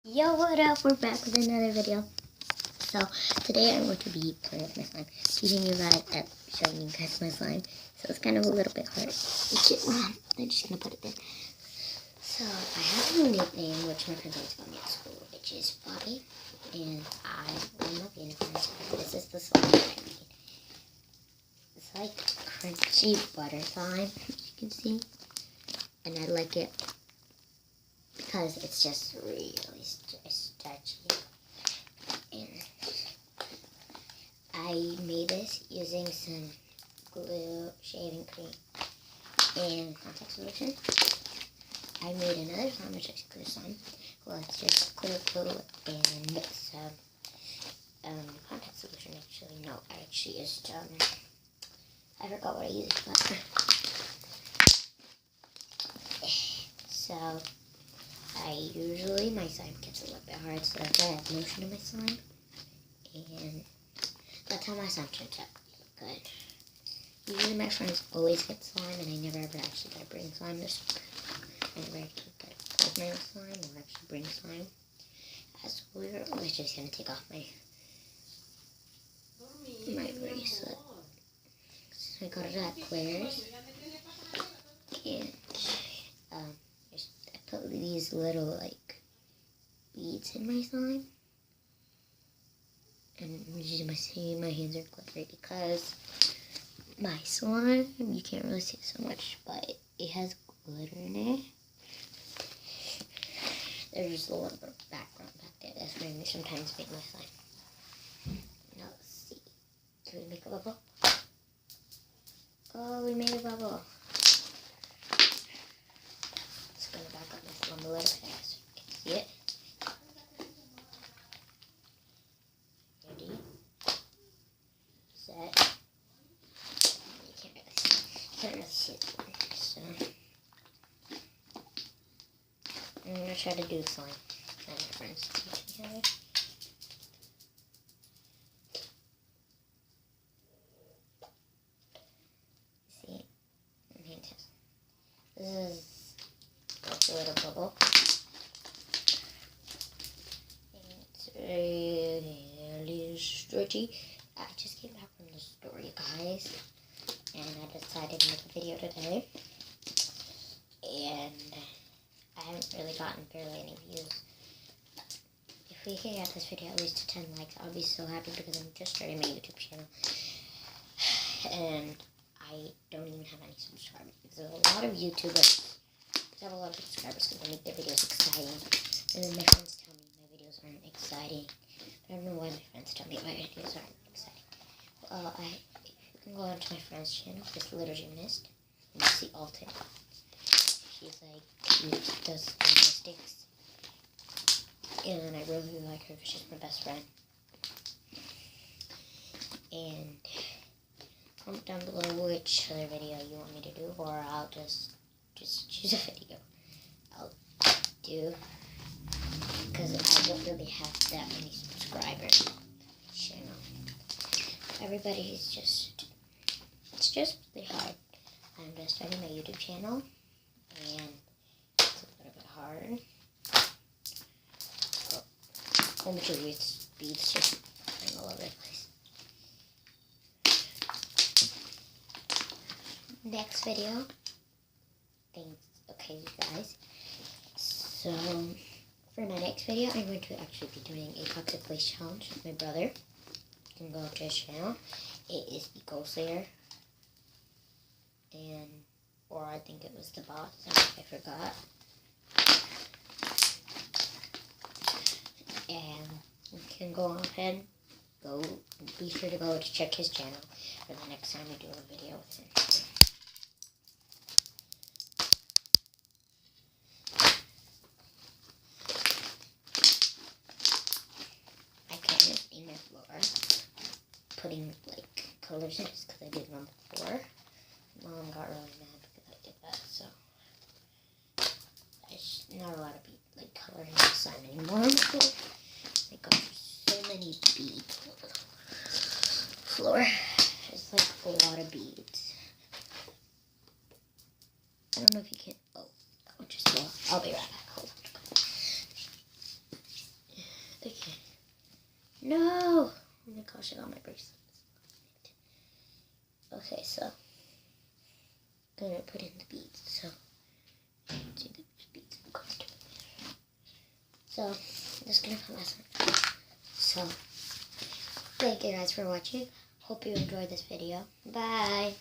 Yo, what up? We're back with another video. So today I'm going to be playing with my slime, teaching you guys, showing you guys my slime. So it's kind of a little bit hard. I'm just gonna put it there. So I have a nickname which my friends always call me at school, which is Bobby, and I'm not being a friend. This is the slime that I made. It's like crunchy butter slime, as you can see, and I like it because it's just really stretchy. And I made this using some glue, shaving cream, and contact solution. I made another slime, which is glue slime. Well, it's just glue and some contact solution. Actually, no, I actually used I forgot what I used, but so. My slime gets a little bit hard, so that's why I have lotion in my slime. And that's how my slime turns out good. Usually my friends always get slime, and I never ever actually get to bring slime this week. I never actually get to hold my own slime or actually bring slime. As we're always just going to take off my bracelet. So I got it at Claire's. And I put these little beads in my slime, and as you see, my hands are glittery because my slime, you can't really see it so much, but it has glitter in it. There's just a little bit of background back there. That's where I sometimes make my slime. Now let's see. Should we make a bubble? Oh, we made a bubble. Just gonna back up my slime a little bit so you can see it. So I'm gonna try to do slime. And my friends teach me how to. See, fantastic. This is like a little bubble. And it's really stretchy. I just came back from the store, you guys, and I decided to make a video today. And I haven't really gotten barely any views. If we can get this video at least to 10 likes, I'll be so happy because I'm just starting my YouTube channel. And I don't even have any subscribers. There's a lot of YouTubers that have a lot of subscribers because they make their videos exciting. And then my friends tell me my videos aren't exciting. I don't know why my friends tell me my videos aren't exciting. You can go onto my friend's channel, this Little Gymnast, and you see Alton. She's she does gymnastics, and I really like her because she's my best friend. And comment down below which other video you want me to do, or I'll just choose a video I'll do, because I don't really have that many subscribers on my channel. It's just really hard. I'm just starting my YouTube channel, and it's a little bit hard. A whole bunch of beads just flying all over the place. Next video. Thanks. Okay, you guys. So, for my next video, I'm going to actually be doing a Toxic Waste Challenge with my brother. You can go to his channel. It is the Ghost Slayer. Or I think it was the boss. I forgot. And you can go ahead, be sure to go to check his channel for the next time we do a video with him. I can't see my floor putting colors in it because I did one before. Mom got really mad because I did that, so there's not a lot of color in the slime anymore. I got so many beads on the floor. There's a lot of beads. I don't know if you can. Oh, I'll be right back. Hold on. Okay. No! Oh my gosh, I got my bracelets. Okay, so I'm gonna put in the beads. So see the beads. So I'm just gonna put my one. So thank you guys for watching. Hope you enjoyed this video. Bye.